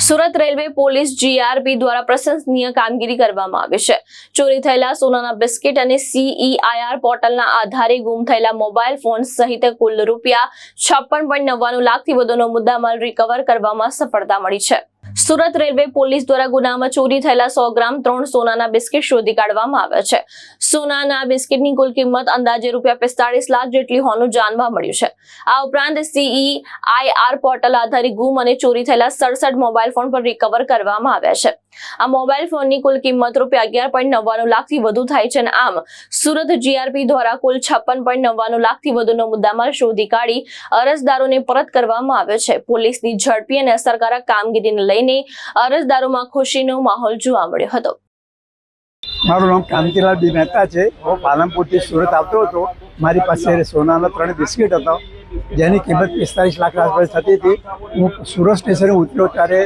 Surat railway police GRP દ્વારા પ્રશંસનીય કામગીરી કરવામાં આવી છે। ચોરી થયેલા સોનાના બિસ્કિટ અને CEIR પોર્ટલના આધારે ગુમ થયેલા મોબાઈલ ફોન સહિત કુલ ₹56.99 લાખથી વધુનો મુદ્દામાલ રિકવર કરવામાં સફળતા મળી છે। સુરત રેલવે પોલીસ દ્વારા ગુનામાં ચોરી થયેલા 100 ગ્રામ 3 સોનાના બિસ્કિટ શોધી કાઢવામાં આવ્યા છે। સોનાના બિસ્કિટની કુલ કિંમત અંદાજે ₹45 લાખ જેટલી હોવાનું જાણવા મળ્યું છે। આ ઉપરાંત CEIR પોર્ટલ આધારે ગુમ અને ચોરી થયેલા 67 મોબાઈલ ફોન પણ રિકવર કરવામાં આવ્યા છે। આ મોબાઈલ ફોનની કુલ કિંમત ₹11.99 લાખથી વધુ થાય છે અને આમ સુરત જીઆરપી દ્વારા કુલ ₹56.99 લાખથી વધુનો મુદ્દામાલ શોધી કાઢી અરજદારોને પરત કરવામાં આવ્યો છે। પોલીસની ઝડપી અને અસરકારક કામગીરીને લઈને અરજદારોમાં ખુશીનો માહોલ જોવા મળ્યો હતો। મારું નામ કાંતિલાલ બી મહેતા છે। હું પાલનપુરથી સુરત આવતો હતો। મારી પાસે સોનાના 3 બિસ્કિટ હતા જેની કિંમત 45 લાખ આસપાસ થતી હતી। હું સુરત સ્ટેશને ઉતર્યો ત્યારે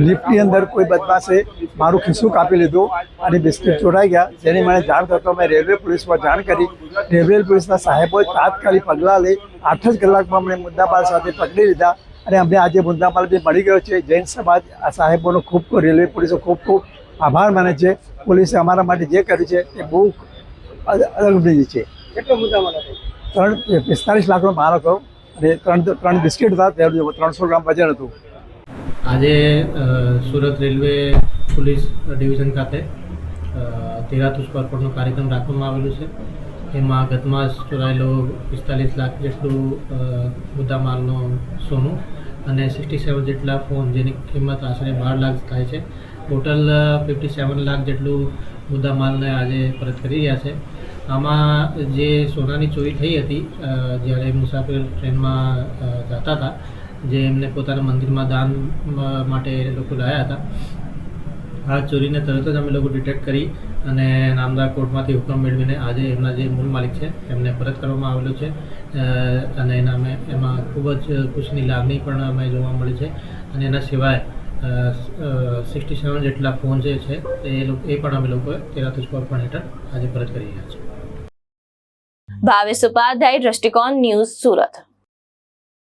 લિફ્ટની અંદર કોઈ બદમાશે મારું ખિસ્સું કાપી લીધું અને બિસ્કિટ ચોરાઈ ગયા। જેની મને જાણ થતો મેં રેલવે પોલીસમાં જાણ કરી। રેલવે પોલીસના સાહેબોએ તાત્કાલિક પગલાં લઈ 8 જ કલાકમાં અમને મુદ્દામાલ સાથે પકડી લીધા અને અમને આજે મુદ્દામાલ બી મળી ગયો છે। જૈન સમાજ આ સાહેબોનો ખૂબ રેલવે પોલીસો ખૂબ આભાર માને છે। પોલીસે અમારા માટે જે કર્યું છે એ બહુ અલગ છે। કેટલો મુદ્દામાલ હતો? 45 લાખનો માલ હતો અને 3 બિસ્કિટ હતા, 300 ગ્રામ વજન હતું। આજે સુરત રેલવે પોલીસ ડિવિઝન ખાતે તેરાતુસ કોર્પોરેટનો કાર્યક્રમ રાખવામાં આવેલું છે। એમાં ગત માસ ચોરાયેલો 45 લાખ જેટલું મુદ્દામાલનું સોનું અને 67 જેટલા ફોન જેની કિંમત આશરે 12 લાખ થાય છે। ટોટલ 57 લાખ જેટલું મુદ્દામાલને આજે પરત કરી રહ્યા છે। આમાં જે સોનાની ચોરી થઈ હતી જ્યારે મુસાફર ટ્રેનમાં જતા હતા, જે એમને પોતાના મંદિરમાં દાન માટે લોકો લાવ્યા હતા, આ ચોરીને તરત જ અમે લોકો ડિટેક્ટ કરી અને નામદાર કોર્ટમાંથી હુકમ મેળવીને આજે એમના જે મૂળ માલિક છે એમને પરત કરવામાં આવેલો છે અને એમાં ખૂબ જ ખુશીની લાગણી પણ અમે જોવા મળી છે। અને એના સિવાય 67 જેટલા ફોન જે છે એ પણ અમે લોકોએ તેરાતુસ કોર્પોરેટ હેઠળ આજે પરત કરી રહ્યા છીએ। ભાવેશ ઉપાધ્યાય, દ્રષ્ટિકોણ ન્યૂઝ, સુરત।